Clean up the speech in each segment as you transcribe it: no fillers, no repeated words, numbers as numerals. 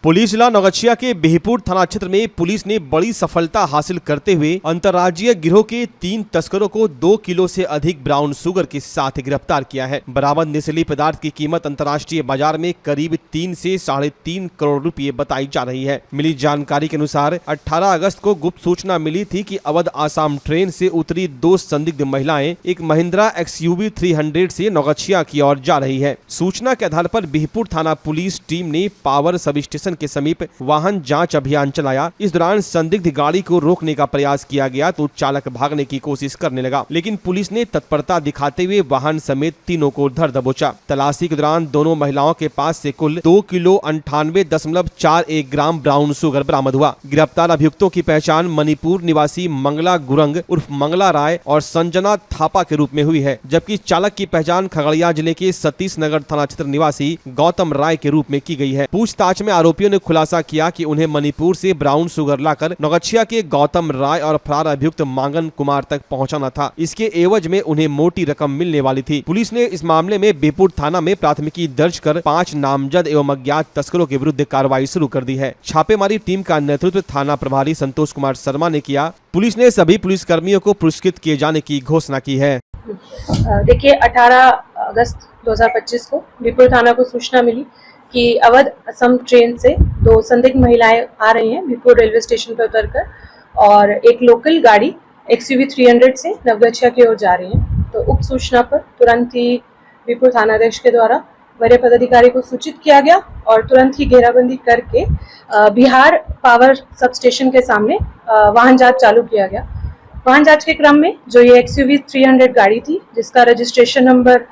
Police जिला नौगछिया के बिहपुर थाना क्षेत्र में पुलिस ने बड़ी सफलता हासिल करते हुए अंतर्राज्यीय गिरोह के 3 तस्करों को 2 किलो से अधिक ब्राउन शुगर के साथ गिरफ्तार किया है। बरामद नशीली पदार्थ की कीमत अंतर्राष्ट्रीय बाजार में करीब 3 से 3.5 करोड़ रुपए बताई जा रही है। मिली जानकारी के अनुसार 18 अगस्त को गुप्त सूचना मिली थी कि अवध आसाम ट्रेन से उतरी 2 संदिग्ध महिलाएं एक महिंद्रा XUV 300 से नौगछिया की ओर जा रही है। सूचना के आधार पर बिहपुर थाना पुलिस टीम ने पावर सब स्टेशन के समीप वाहन जांच अभियान चलाया। इस दौरान संदिग्ध गाड़ी को रोकने का प्रयास किया गया तो चालक भागने की कोशिश करने लगा, लेकिन पुलिस ने तत्परता दिखाते हुए वाहन समेत तीनों को धर दबोचा। तलाशी के दौरान दोनों महिलाओं के पास से कुल 2 किलो 98.41 ग्राम ब्राउन शुगर बरामद हुआ। गिरफ्तार अभियुक्तों की पहचान मणिपुर निवासी मंगला गुरंग उर्फ मंगला राय और संजना थापा के रूप में हुई है, जबकि चालक की पहचान खगड़िया जिले के सतीश नगर थाना क्षेत्र निवासी गौतम राय के रूप में की गई है। पूछताछ में आरोपियों ने खुलासा किया कि उन्हें मणिपुर से ब्राउन शुगर लाकर नौगछिया के गौतम राय और फरार अभियुक्त मांगन कुमार तक पहुंचाना था। इसके एवज में उन्हें मोटी रकम मिलने वाली थी। पुलिस ने इस मामले में बिहपुर थाना में प्राथमिकी दर्ज कर 5 नामजद एवं अज्ञात तस्करों के विरुद्ध कार्रवाई शुरू कर दी है। छापेमारी टीम का नेतृत्व थाना प्रभारी संतोष कुमार शर्मा ने किया। पुलिस ने सभी पुलिस कर्मियों को पुरस्कृत किए जाने की घोषणा की है। देखिए, 18 अगस्त 2025 को बिहपुर थाना को सूचना मिली कि अवध असम ट्रेन से 2 संदिग्ध महिलाएं आ रही हैं बिहपुर रेलवे स्टेशन पर उतरकर, और एक लोकल गाड़ी XUV 300 से नवगछिया की ओर जा रही हैं। तो उक्त सूचना पर तुरंत ही बिहपुर थानाध्यक्ष के द्वारा वरीय पदाधिकारी को सूचित किया गया और तुरंत ही घेराबंदी करके बिहार पावर सब स्टेशन के सामने वाहन जांच चालू किया गया। वाहन जांच के क्रम में जो ये XUV 300 गाड़ी थी, जिसका रजिस्ट्रेशन नंबर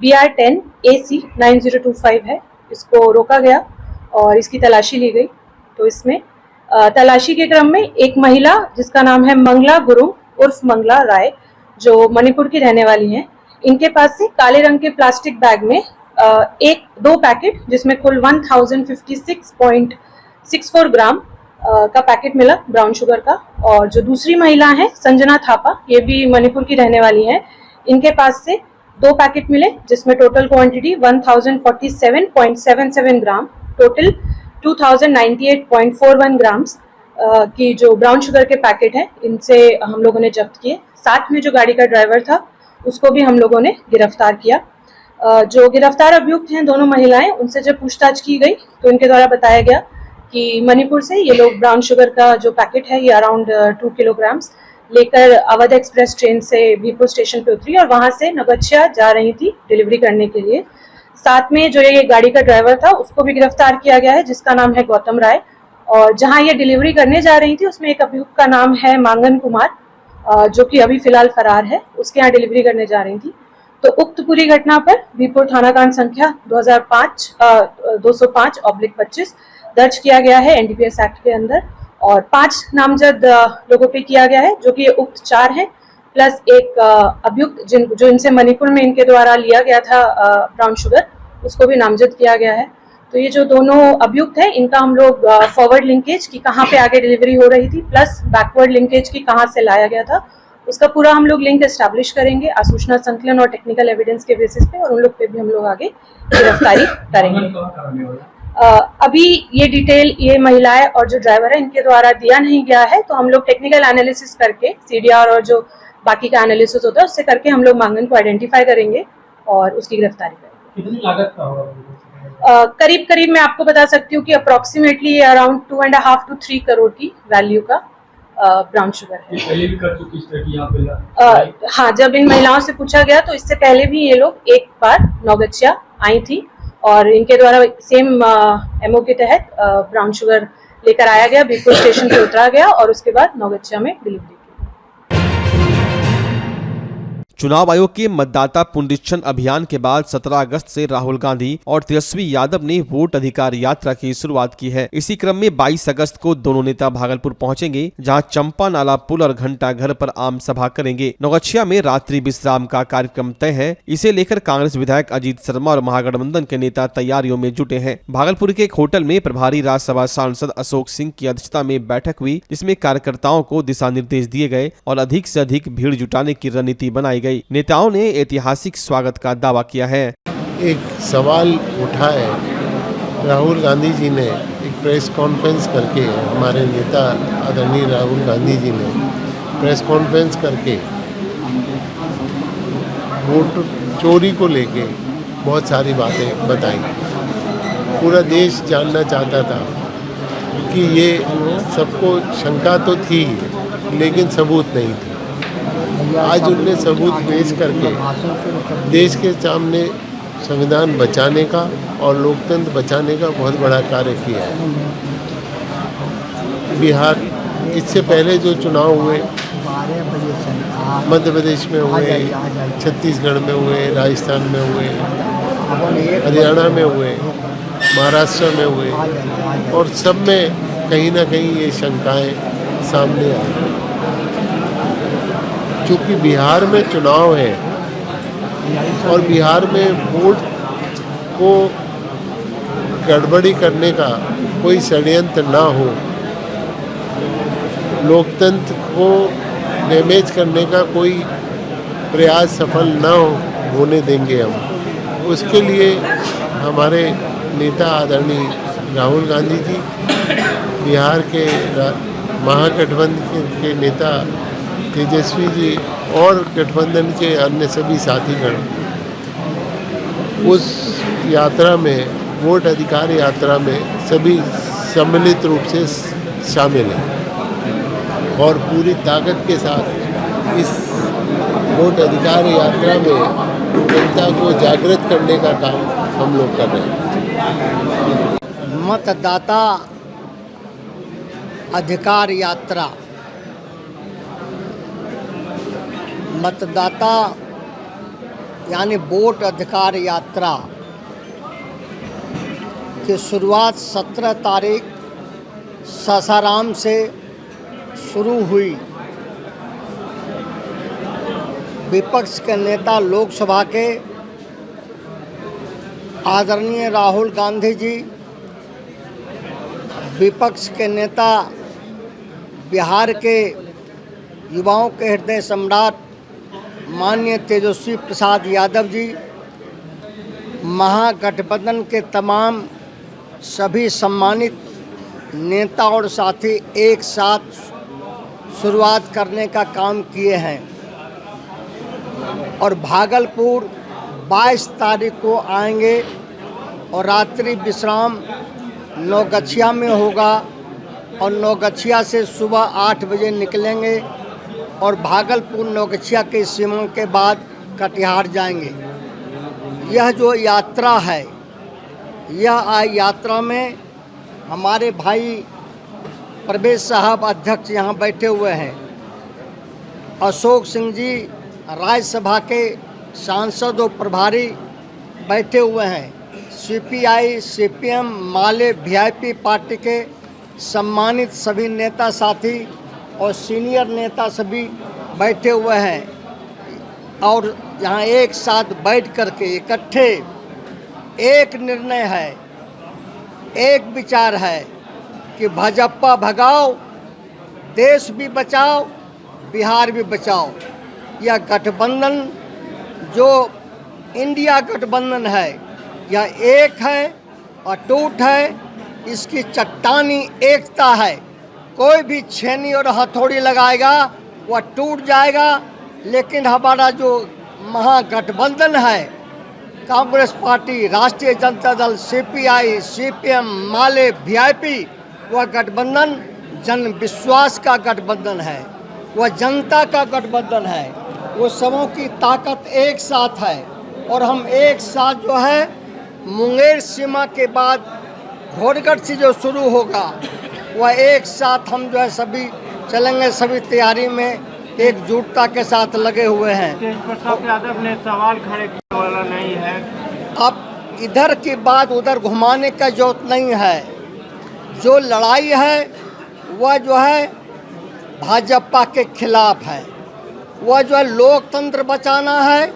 BR10 AC 9025 है, इसको रोका गया और इसकी तलाशी ली गई। तो इसमें तलाशी के क्रम में एक महिला जिसका नाम है मंगला गुरुंग उर्फ मंगला राय, जो मणिपुर की रहने वाली हैं, इनके पास से काले रंग के प्लास्टिक बैग में 2 पैकेट जिसमें कुल 1056.64 ग्राम का पैकेट मिला ब्राउन शुगर का। और जो दूसरी महिला है संजना थापा, ये भी मणिपुर की रहने वाली हैं, इनके पास से 2 पैकेट मिले जिसमें टोटल क्वांटिटी 1047.77 ग्राम, टोटल 2098.41 ग्राम्स की जो ब्राउन शुगर के पैकेट हैं, इनसे हम लोगों ने जब्त किए। साथ में जो गाड़ी का ड्राइवर था उसको भी हम लोगों ने गिरफ्तार किया। जो गिरफ्तार अभियुक्त हैं दोनों महिलाएं, उनसे जब पूछताछ की गई तो इनके द्वारा बताया गया कि मणिपुर से ये लोग ब्राउन शुगर का जो पैकेट है ये अराउंड 2 किलोग्राम्स लेकर अवध एक्सप्रेस ट्रेन से बिहपुर स्टेशन पे उतरी और वहां से नौगछिया जा रही थी डिलीवरी करने के लिए। साथ में जो ये गाड़ी का ड्राइवर था उसको भी गिरफ्तार किया गया है, जिसका नाम है गौतम राय। और जहां ये डिलीवरी करने जा रही थी उसमें एक अभियुक्त का नाम है मांगन कुमार, जो कि अभी फिलहाल फरार है, उसके यहाँ डिलीवरी करने जा रही थी। तो उक्त पूरी घटना पर बिहपुर थाना कांड संख्या 205/25 दर्ज किया गया है NDPS एक्ट के अंदर, और 5 नामजद लोगों पे किया गया है, जो कि उक्त 4 हैं, प्लस एक अभियुक्त जो इनसे मणिपुर में इनके द्वारा लिया गया था ब्राउन शुगर, उसको भी नामजद किया गया है। तो ये जो दोनों अभियुक्त हैं, इनका हम लोग फॉरवर्ड लिंकेज की कहाँ पे आगे डिलीवरी हो रही थी प्लस बैकवर्ड लिंकेज की कहाँ से लाया गया था, उसका पूरा हम लोग लिंक एस्टैब्लिश करेंगे आसूचना संकलन और टेक्निकल एविडेंस के बेसिस पे, और उन लोग पे भी हम लोग आगे गिरफ्तारी करेंगे। अभी ये डिटेल ये महिलाएं और जो ड्राइवर है इनके द्वारा दिया नहीं गया है, तो हम लोग टेक्निकल एनालिसिस करके CDR और जो बाकी का एनालिसिस होता है उससे करके हम लोग मांगन को आइडेंटिफाई करेंगे और उसकी गिरफ्तारी करेंगे। कितनी लागत का होगा? करीब मैं आपको बता सकती हूँ कि अप्रोक्सीमेटली अराउंड 2.5 to 3 करोड़ की वैल्यू का ब्राउन शुगर है। पहले भी कर चुकी इस तरह की यहाँ पे हाँ, जब इन महिलाओं से पूछा गया तो इससे पहले भी ये लोग एक बार नौगछिया आई थी और इनके द्वारा सेम MO के तहत ब्राउन शुगर लेकर आया गया, बिहपुर स्टेशन पे उतरा गया और उसके बाद नौगछिया में डिलीवरी की। चुनाव आयोग के मतदाता पुनरीक्षण अभियान के बाद 17 अगस्त से राहुल गांधी और तेजस्वी यादव ने वोट अधिकार यात्रा की शुरुआत की है। इसी क्रम में 22 अगस्त को दोनों नेता भागलपुर पहुंचेंगे, जहां चंपा नाला पुल और घंटा घर पर आम सभा करेंगे। नौगछिया में रात्रि विश्राम का कार्यक्रम तय है। इसे लेकर कांग्रेस विधायक अजीत शर्मा और महागठबंधन के नेता तैयारियों में जुटे हैं। भागलपुर के एक होटल में प्रभारी राज्यसभा सांसद अशोक सिंह की अध्यक्षता में बैठक हुई, जिसमें कार्यकर्ताओं को दिशा निर्देश दिए गए और अधिक से अधिक भीड़ जुटाने की रणनीति बनाई गई। नेताओं ने ऐतिहासिक स्वागत का दावा किया है। एक सवाल उठा है, राहुल गांधी जी ने एक प्रेस कॉन्फ्रेंस करके हमारे नेता आदरणीय राहुल गांधी जी ने प्रेस कॉन्फ्रेंस करके वोट चोरी को लेके बहुत सारी बातें बताई। पूरा देश जानना चाहता था कि ये सबको शंका तो थी लेकिन सबूत नहीं थी। आज उनने सबूत पेश करके देश के सामने संविधान बचाने का और लोकतंत्र बचाने का बहुत बड़ा कार्य किया है। बिहार इससे पहले जो चुनाव हुए मध्य प्रदेश में हुए, छत्तीसगढ़ में हुए, राजस्थान में हुए, हरियाणा में हुए, महाराष्ट्र में हुए और सब में कहीं ना कहीं ये शंकाएं सामने आई। क्योंकि बिहार में चुनाव है और बिहार में वोट को गड़बड़ी करने का कोई षड्यंत्र ना हो, लोकतंत्र को डैमेज करने का कोई प्रयास सफल ना होने देंगे हम। उसके लिए हमारे नेता आदरणीय राहुल गांधी जी, बिहार के महागठबंधन के नेता तेजस्वी जी और गठबंधन के अन्य सभी साथीगण उस यात्रा में, वोट अधिकार यात्रा में सभी सम्मिलित रूप से शामिल हैं और पूरी ताकत के साथ इस वोट अधिकार यात्रा में जनता को जागृत करने का काम हम लोग कर रहे हैं। मतदाता अधिकार यात्रा, मतदाता यानी वोट अधिकार यात्रा की शुरुआत 17 तारीख सासाराम से शुरू हुई। विपक्ष के नेता लोकसभा के आदरणीय राहुल गांधी जी, विपक्ष के नेता बिहार के युवाओं के हृदय सम्राट माननीय तेजस्वी प्रसाद यादव जी, महागठबंधन के तमाम सभी सम्मानित नेता और साथी एक साथ शुरुआत करने का काम किए हैं और भागलपुर 22 तारीख को आएंगे और रात्रि विश्राम नौगछिया में होगा और नौगछिया से सुबह 8 बजे निकलेंगे और भागलपुर नौगछिया के सीमा के बाद कटिहार जाएंगे। यह जो यात्रा है, यह यात्रा में हमारे भाई प्रवेश साहब अध्यक्ष यहाँ बैठे हुए हैं, अशोक सिंह जी राज्यसभा के सांसद और प्रभारी बैठे हुए हैं, सीपीआई, सीपीएम, माले, वीआईपी पार्टी के सम्मानित सभी नेता साथी और सीनियर नेता सभी बैठे हुए हैं और यहाँ एक साथ बैठ कर के इकट्ठे एक निर्णय है, एक विचार है कि भाजपा भगाओ, देश भी बचाओ, बिहार भी बचाओ। यह गठबंधन जो इंडिया गठबंधन है, यह एक है, अटूट है, इसकी चट्टानी एकता है। कोई भी छेनी और हथौड़ी लगाएगा वह टूट जाएगा, लेकिन हमारा जो महागठबंधन है, कांग्रेस पार्टी, राष्ट्रीय जनता दल, सीपीआई, सीपीएम, माले, वीआईपी, वह गठबंधन जन विश्वास का गठबंधन है, वह जनता का गठबंधन है। वो सबों की ताकत एक साथ है और हम एक साथ जो है मुंगेर सीमा के बाद घोड़गढ़ से जो शुरू होगा वह एक साथ हम जो है सभी चलेंगे। सभी तैयारी में एकजुटता के साथ लगे हुए हैं। तेज प्रताप यादव ने सवाल खड़े किया वाला नहीं है। अब इधर की बात उधर घुमाने का जरूरत नहीं है। जो लड़ाई है वह जो है भाजपा के खिलाफ है, वह जो है लोकतंत्र बचाना है,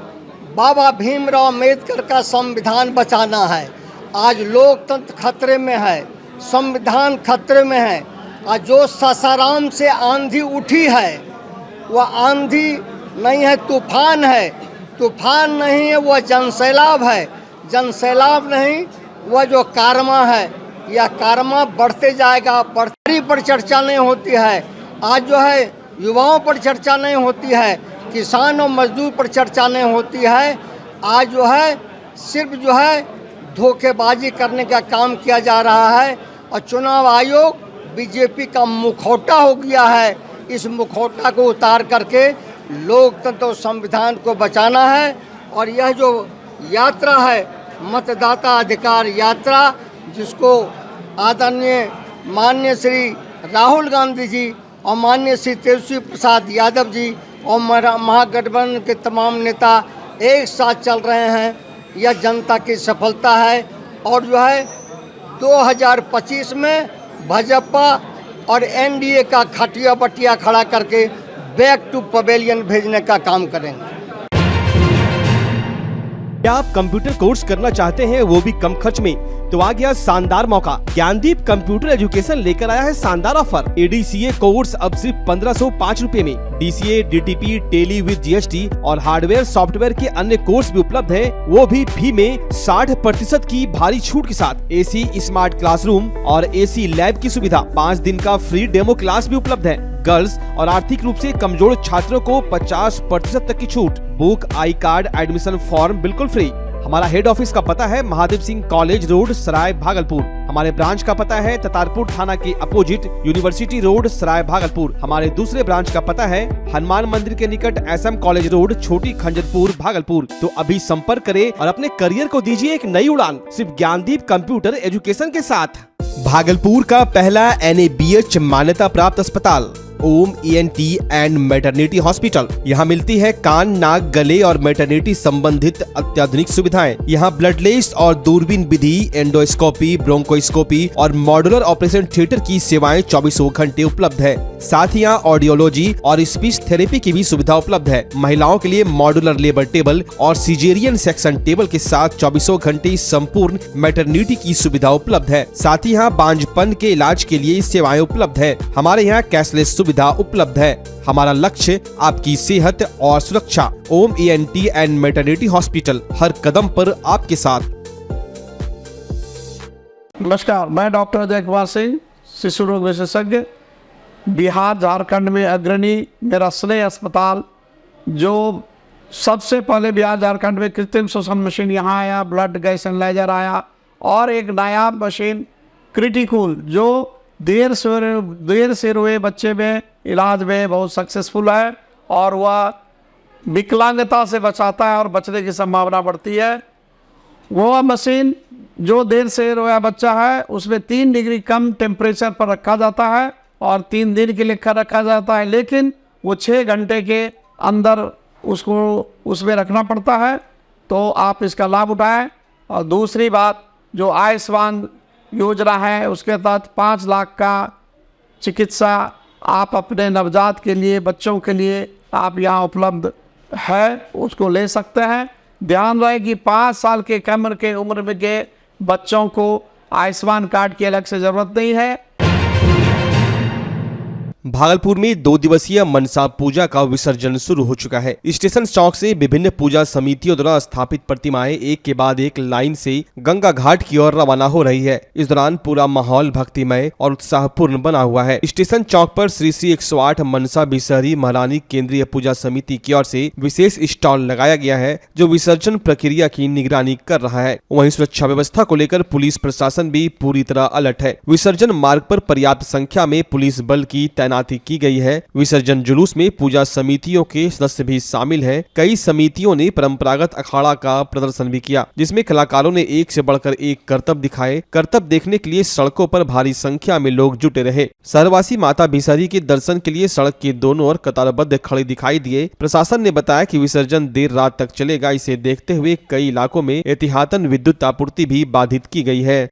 बाबा भीमराव अम्बेडकर का संविधान बचाना है। आज लोकतंत्र खतरे में है, संविधान खतरे में है। आज जो सासाराम से आंधी उठी है वह आंधी नहीं है, तूफान है। तूफान नहीं है, वह जनसैलाब है। जनसैलाब नहीं, वह जो कारमा है, यह कारमा बढ़ते जाएगा। बढ़ती पर चर्चा नहीं होती है, आज जो है युवाओं पर चर्चा नहीं होती है, किसान और मजदूर पर चर्चा नहीं होती है। आज जो है सिर्फ जो है धोखेबाजी करने का काम किया जा रहा है और चुनाव आयोग बीजेपी का मुखौटा हो गया है। इस मुखौटा को उतार करके लोकतंत्र और संविधान को बचाना है। और यह जो यात्रा है मतदाता अधिकार यात्रा, जिसको आदरणीय माननीय श्री राहुल गांधी जी और माननीय श्री तेजस्वी प्रसाद यादव जी और महागठबंधन के तमाम नेता एक साथ चल रहे हैं, यह जनता की सफलता है। और जो है 2025 में भाजपा और एनडीए का खटिया बटिया खड़ा करके बैक टू पवेलियन भेजने का काम करेंगे। क्या आप कंप्यूटर कोर्स करना चाहते हैं, वो भी कम खर्च में? तो आ गया शानदार मौका। ज्ञानदीप कंप्यूटर एजुकेशन लेकर आया है शानदार ऑफर। ADCA कोर्स अब सिर्फ 1505 रूपए में। DCA, DTP, Tally with GST और हार्डवेयर सॉफ्टवेयर के अन्य कोर्स भी उपलब्ध हैं, वो भी फी में 60% की भारी छूट के साथ। AC स्मार्ट क्लासरूम और AC लैब की सुविधा, 5 दिन का फ्री डेमो क्लास भी उपलब्ध है। गर्ल्स और आर्थिक रूप से कमजोर छात्रों को 50% तक की छूट। Book, I card, admission form बिल्कुल फ्री। हमारा हेड ऑफिस का पता है महादेव सिंह कॉलेज रोड, सराय भागलपुर। हमारे ब्रांच का पता है ततारपुर थाना के अपोजिट यूनिवर्सिटी रोड, सराय भागलपुर। हमारे दूसरे ब्रांच का पता है हनुमान मंदिर के निकट SM कॉलेज रोड, छोटी खंजरपुर, भागलपुर। तो अभी संपर्क करें और अपने करियर को दीजिए एक नई उड़ान, सिर्फ ज्ञानदीप कंप्यूटर एजुकेशन के साथ। भागलपुर का पहला NABH मान्यता प्राप्त अस्पताल ओम ENT एंड मैटरनिटी हॉस्पिटल। यहाँ मिलती है कान, नाक, गले और मैटरनिटी संबंधित अत्याधुनिक सुविधाएं। यहाँ ब्लडलेस और दूरबीन विधि, एंडोस्कोपी, ब्रोंकोस्कोपी और मॉड्यूलर ऑपरेशन थिएटर की सेवाएं 24 घंटे उपलब्ध है। साथ ही यहाँ ऑडियोलॉजी और स्पीच थेरेपी की भी सुविधा उपलब्ध है। महिलाओं के लिए मॉड्यूलर लेबर टेबल और सिजेरियन सेक्शन टेबल के साथ 24 घंटे संपूर्ण मैटरनिटी की सुविधा उपलब्ध है। साथ ही यहाँ बांझपन के इलाज के लिए सेवाएं उपलब्ध है। हमारे यहाँ कैशलेस सुविधा उपलब्ध है। हमारा लक्ष्य आपकी सेहत और सुरक्षा। ओम ENT एंड मैटरनिटी हॉस्पिटल, हर कदम पर आपके साथ। नमस्कार, मैं डॉक्टर अजय कुमार सिंह, शिशु रोग विशेषज्ञ, बिहार झारखंड में अग्रणी मेरा स्नेह अस्पताल, जो सबसे पहले बिहार झारखंड में कृत्रिम श्वसन मशीन यहाँ आया, ब्लड गैस एनालाइजर आया, और एक नया मशीन क्रिटिकल जो देर से रोए बच्चे में इलाज में बहुत सक्सेसफुल है और वह विकलांगता से बचाता है और बचने की संभावना बढ़ती है। वह मशीन जो देर से रोया बच्चा है उसमें 3 डिग्री कम टेम्परेचर पर रखा जाता है और 3 दिन के लिए रखा जाता है, लेकिन वो 6 घंटे के अंदर उसको उसमें रखना पड़ता है। तो आप इसका लाभ उठाएं। और दूसरी बात, जो आयुष्मान योजना है उसके तहत 5 लाख का चिकित्सा आप अपने नवजात के लिए, बच्चों के लिए आप यहाँ उपलब्ध है, उसको ले सकते हैं। ध्यान रहे कि 5 साल के कम के उम्र में के बच्चों को आयुष्मान कार्ड की अलग से जरूरत नहीं है। भागलपुर में 2 दिवसीय मनसा पूजा का विसर्जन शुरू हो चुका है। स्टेशन चौक से विभिन्न पूजा समितियों द्वारा स्थापित प्रतिमाएं एक के बाद एक लाइन से गंगा घाट की ओर रवाना हो रही है। इस दौरान पूरा माहौल भक्तिमय और उत्साहपूर्ण बना हुआ है। स्टेशन चौक पर श्री 108 मनसा बिसहरी महारानी केंद्रीय पूजा समिति की ओर से विशेष स्टॉल लगाया गया है, जो विसर्जन प्रक्रिया की निगरानी कर रहा है। वहीं सुरक्षा व्यवस्था को लेकर पुलिस प्रशासन भी पूरी तरह अलर्ट है। विसर्जन मार्ग पर पर्याप्त संख्या में पुलिस बल की तैनाती की गई है। विसर्जन जुलूस में पूजा समितियों के सदस्य भी शामिल हैं। कई समितियों ने परंपरागत अखाड़ा का प्रदर्शन भी किया, जिसमें कलाकारों ने एक से बढ़कर एक करतब दिखाए। करतब देखने के लिए सड़कों पर भारी संख्या में लोग जुटे रहे। शहरवासी माता बिसहरी के दर्शन के लिए सड़क के दोनों ओर कतारबद्ध खड़े दिखाई दिए। प्रशासन ने बताया कि विसर्जन देर रात तक चलेगा। इसे देखते हुए कई इलाकों में एहतियातन विद्युत आपूर्ति भी बाधित की गई है।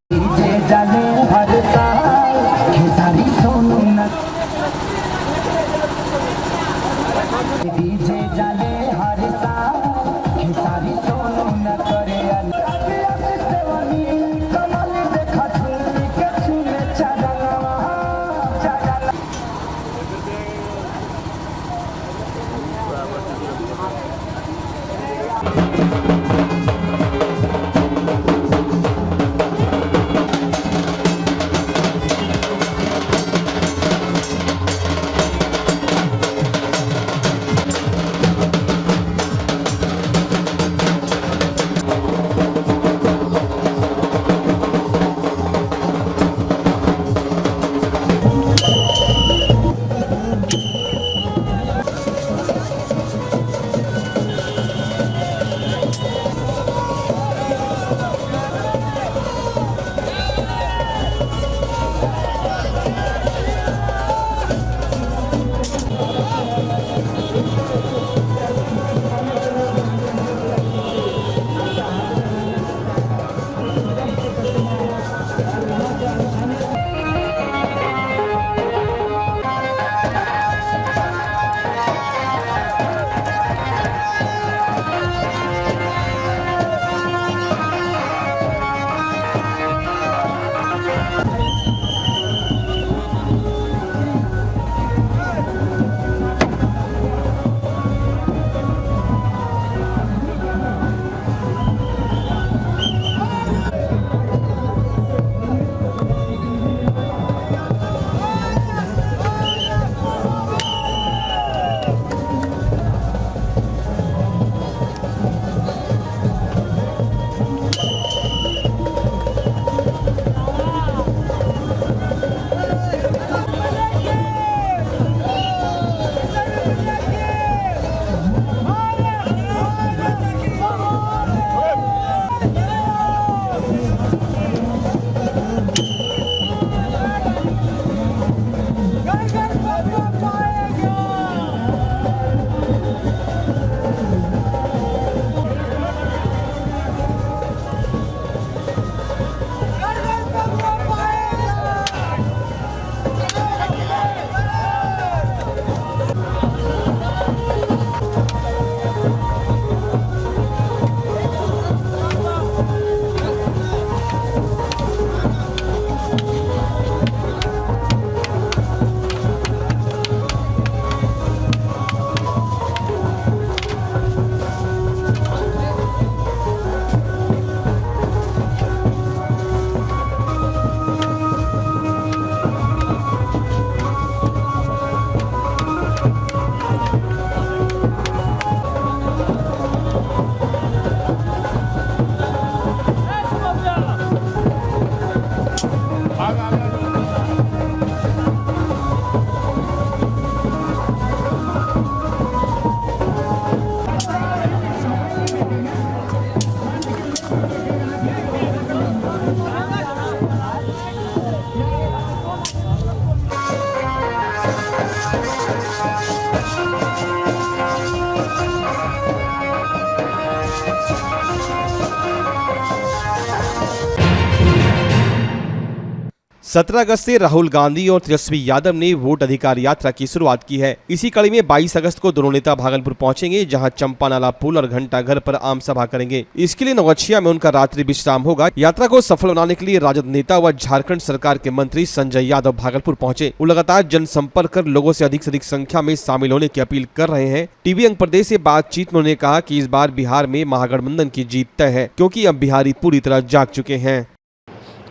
17 अगस्त से राहुल गांधी और तेजस्वी यादव ने वोट अधिकार यात्रा की शुरुआत की है। इसी कड़ी में 22 अगस्त को दोनों नेता भागलपुर पहुंचेंगे, जहां चंपा नाला पुल और घंटा घर पर आम सभा करेंगे। इसके लिए नौगछिया में उनका रात्रि विश्राम होगा। यात्रा को सफल बनाने के लिए राजद नेता व झारखंड सरकार के मंत्री संजय यादव भागलपुर पहुंचे। वो लगातार जनसंपर्क कर लोगों से अधिक संख्या में शामिल होने की अपील कर रहे हैं। टीवी अंक प्रदेश से बातचीत में उन्होंने कहा कि इस बार बिहार में महागठबंधन की जीत तय है, क्योंकि अब बिहारी पूरी तरह जाग चुके हैं।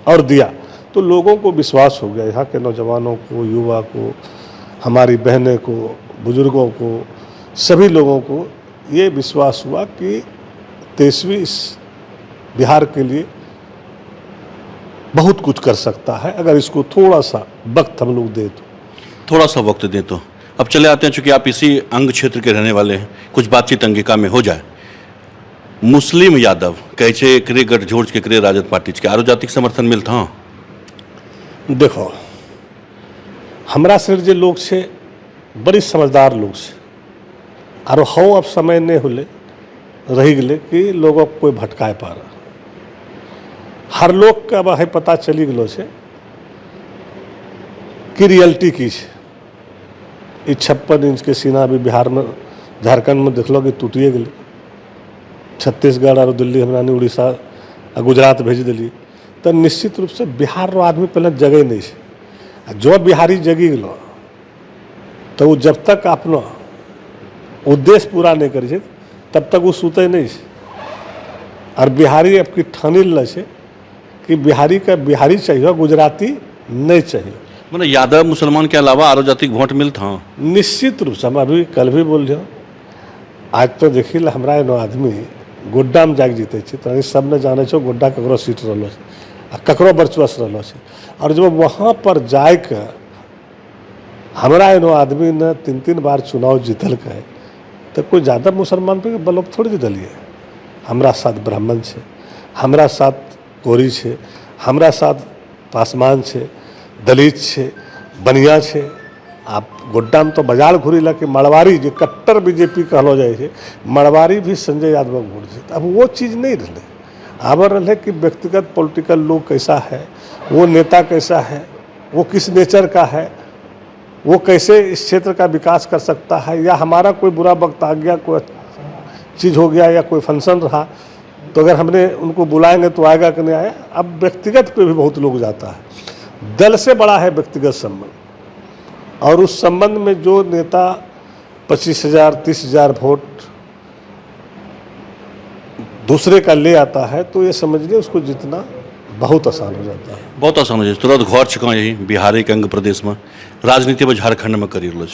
और दिया तो लोगों को विश्वास हो गया, यहाँ के नौजवानों को, युवा को, हमारी बहनें को, बुजुर्गों को, सभी लोगों को ये विश्वास हुआ कि तेजस्वी इस बिहार के लिए बहुत कुछ कर सकता है, अगर इसको थोड़ा सा वक्त हम लोग दे तो। थोड़ा सा वक्त दे तो। अब चले आते हैं, चूंकि आप इसी अंग क्षेत्र के रहने वाले हैं, कुछ बातचीत अंगिका में हो जाए। मुस्लिम यादव कैसे करे गठजोड़ के करे राजद पार्टी के आरो जाति के समर्थन मिलता। देखो, हमरा से जे लोग से बड़ी समझदार लोग से और हो अब समय नहीं होले रही गए कि लोगों को कोई भटकाए पा रहा। हर लोग के अब है पता चली गलो से कि रियलिटी की है। 56 इंच के सीना भी बिहार में, झारखंड में देख लो कि टूटिए गए। छत्तीसगढ़ और दिल्ली हमरा उड़ीसा और गुजरात भेज दिली, तो निश्चित रूप से बिहार रो आदमी पहले जगह नहीं है। जो बिहारी जगी गलो तो वो जब तक अपना उद्देश्य पूरा नहीं करे तब तक वो सुते नहीं है। और बिहारी अब की ठानिल से कि बिहारी का बिहारी चाहिए, गुजराती नहीं चाहिए। मतलब यादव मुसलमान के अलावा आरो जाति के वोट मिलता। निश्चित रूप से हम अभी कल भी बोल रहे हो, आज तो देखिए हमारा एनो आदमी गोड्डा में जाके जीते तो सब ने जाने छो गोड्डा ककरो सीट रहा ककरो वर्चस्व रहा। और जब वहाँ पर जाए के हमारा एनो आदमी ने 3 बार चुनाव जीतल के तो कोई ज़्यादा मुसलमान पे बलोप थोड़ी दिलिए। हमारा साथ ब्राह्मण है, हमारा साथ कोरी है, हमारा साथ पासवान है, दलित है, बनिया है। आप गोड्डा में तो बाजार घूरी ला कि मड़वारी जो कट्टर बीजेपी कहलो जाए, मड़वारी भी संजय यादव वोट जीत। अब वो चीज़ नहीं रहे। अब रहे कि व्यक्तिगत पॉलिटिकल लोग कैसा है, वो नेता कैसा है, वो किस नेचर का है, वो कैसे इस क्षेत्र का विकास कर सकता है, या हमारा कोई बुरा वक्त आ गया, कोई चीज़ हो गया या कोई फंक्शन रहा तो अगर हमने उनको बुलाएंगे तो आएगा कि नहीं आया। अब व्यक्तिगत पे भी बहुत लोग जाता है। दल से बड़ा है व्यक्तिगत संबंध, और उस संबंध में जो नेता 25,000 30,000 वोट दूसरे का ले आता है तो ये समझिए उसको जितना बहुत आसान हो जाता है। बहुत आसान हो जाए। तुरंत घर चुका यही बिहार के अंग प्रदेश में राजनीति में झारखंड में करी लो।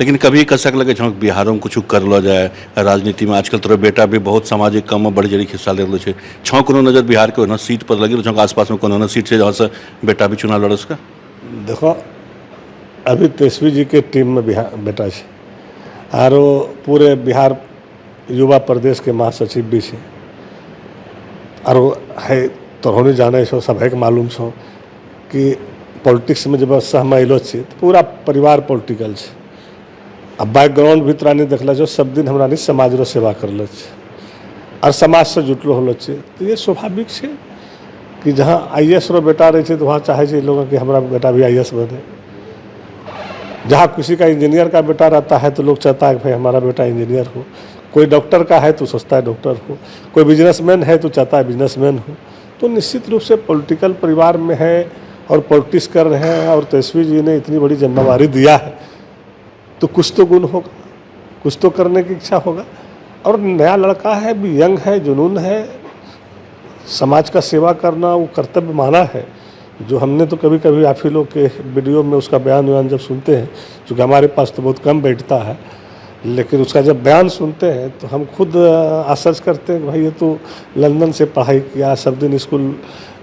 लेकिन कभी कसक लगे छो बिहारों में कुछ कर लो जाए राजनीति में। आजकल तोरा बेटा भी बहुत सामाजिक काम में बड़ी जड़ी हिस्सा ले लो छो। कोनो नजर बिहार के ना सीट पर लगी छो आसपास में कोनो सीट से जहाँ से बेटा भी चुनाव लड़ उसका। देखो, अभी तेजस्वी जी के टीम में बेटा है और पूरे बिहार युवा प्रदेश के महासचिव भी है। और है तोहनी जाने छो, सब के मालूम छो कि पॉलिटिक्स में जब सहम अलो तो पूरा परिवार पॉलिटिकल है। अब बैकग्राउंड भी तोरा नहीं देखल छो, सब दिन हमरा नहीं समाज रो सेवा करल और समाज से जुटलो होलो तो ये स्वाभाविक है कि जहाँ IAS रो बेटा रहे तो वहाँ चाहे लोग कि हमारा बेटा भी IAS बने। जहाँ किसी का इंजीनियर का बेटा रहता है तो लोग चाहता है कि भाई हमारा बेटा इंजीनियर हो। कोई डॉक्टर का है तो सोचता है डॉक्टर हो, कोई बिजनेसमैन है तो चाहता है बिजनेसमैन हो। तो निश्चित रूप से पॉलिटिकल परिवार में है और पॉलिटिक्स कर रहे हैं और तेजस्वी जी ने इतनी बड़ी जिम्मेवारी दिया है तो कुछ तो गुण होगा, कुछ तो करने की इच्छा होगा। और नया लड़का है, भी यंग है, जुनून है, समाज का सेवा करना वो कर्तव्य माना है। जो हमने तो कभी कभी आप ही लोग के वीडियो में उसका बयान जब सुनते हैं, क्योंकि हमारे पास तो बहुत कम बैठता है, लेकिन उसका जब बयान सुनते हैं तो हम खुद आश्चर्य करते हैं कि भाई ये तो लंदन से पढ़ाई किया, सब दिन स्कूल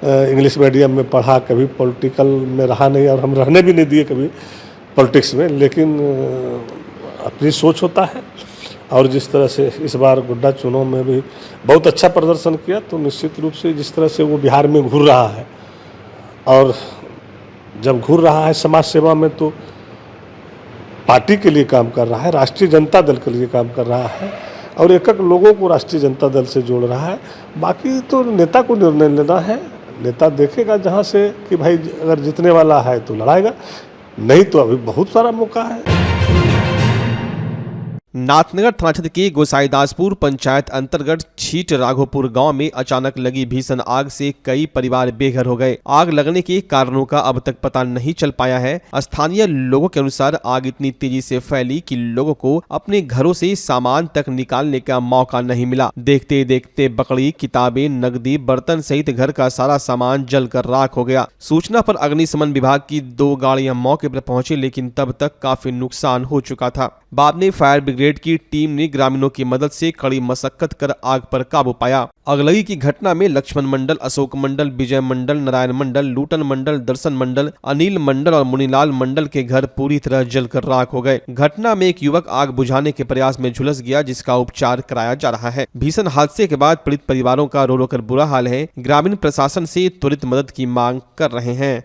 इंग्लिश मीडियम में पढ़ा, कभी पॉलिटिकल में रहा नहीं और हम रहने भी नहीं दिए कभी पॉलिटिक्स में। लेकिन अपनी सोच होता है और जिस तरह से इस बार गोड्डा चुनाव में भी बहुत अच्छा प्रदर्शन किया, तो निश्चित रूप से जिस तरह से वो बिहार में घूर रहा है और जब घूर रहा है समाज सेवा में तो पार्टी के लिए काम कर रहा है, राष्ट्रीय जनता दल के लिए काम कर रहा है और एक एक लोगों को राष्ट्रीय जनता दल से जोड़ रहा है। बाकी तो नेता को निर्णय लेना है, नेता देखेगा जहाँ से कि भाई अगर जीतने वाला है तो लड़ाएगा, नहीं तो अभी बहुत सारा मौका है। नाथनगर थाना क्षेत्र के गोसाईदासपुर पंचायत अंतर्गत छीट राघोपुर गांव में अचानक लगी भीषण आग से कई परिवार बेघर हो गए। आग लगने के कारणों का अब तक पता नहीं चल पाया है। स्थानीय लोगों के अनुसार आग इतनी तेजी से फैली कि लोगों को अपने घरों से सामान तक निकालने का मौका नहीं मिला। देखते देखते बकरी, किताबें, नकदी, बर्तन सहित घर का सारा सामान जलकर राख हो गया। सूचना पर अग्निशमन विभाग की 2 गाड़ियां मौके पर पहुंची, लेकिन तब तक काफी नुकसान हो चुका था। बाद में फायर ब्रिगेड की टीम ने ग्रामीणों की मदद से कड़ी मशक्कत कर आग पर काबू पाया। अगलगी की घटना में लक्ष्मण मंडल, अशोक मंडल, विजय मंडल, नारायण मंडल, लूटन मंडल, दर्शन मंडल, अनिल मंडल और मुनीलाल मंडल के घर पूरी तरह जलकर राख हो गए। घटना में एक युवक आग बुझाने के प्रयास में झुलस गया, जिसका उपचार कराया जा रहा है। भीषण हादसे के बाद पीड़ित परिवारों का रो रो कर बुरा हाल है। ग्रामीण प्रशासन से त्वरित मदद की मांग कर रहे हैं।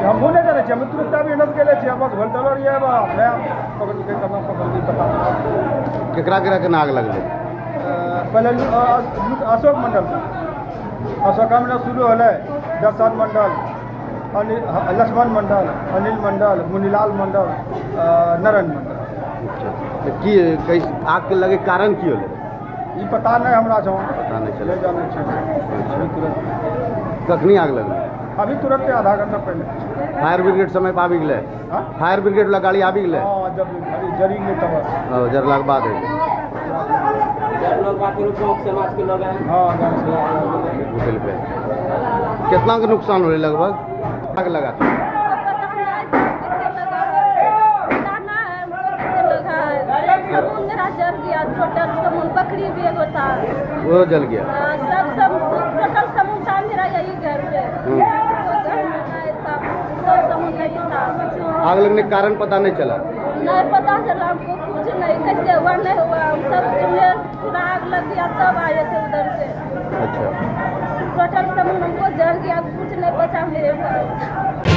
हम बोले करे छे, हम तुरंत आबि नस गेले छे, बस घंटा ये बा मैं पकड़ के करना पकड़ के पता केकरा केकरा के आग लगले? पहले अशोक मंडल, अशोक मंडल शुरू होले, दर्शन मंडल, लक्ष्मण मंडल, अनिल मंडल, मुनीलाल मंडल, नारायण मंडल। की कई आग के लगे कारण की होले? ई पता नहीं हमरा छौ, पता नहीं चले। ले जाने छे तुरंत। कखनी आग लगले? अभी तुरंत आधा घंटा पहले। फायर ब्रिगेड समय पे आबि गेले? हाँ? फायर ब्रिगेड वाला गाड़ी आबि गेले? हाँ, जब जरी ले तब जरला के बाद है। लोग बाकी लोग समाज के लोग हैं। हाँ, गांव से होटल पे कितना का नुकसान हो लगभग? आग लगा था। मेरा जल गया, टोटल समूह बकरी भी एगो था, वो जल गया। सब टोटल समूह था मेरा यही घर पे। सब समूह नहीं था। आग लगने का कारण पता नहीं चला? नहीं पता चला हमको, कुछ नहीं, कैसे हुआ नहीं हुआ, हम सब चूल्हे पूरा आग लग गया तब आए थे उधर से। अच्छा, टोटल समूह हमको जल गया, कुछ नहीं बचा मेरे पास।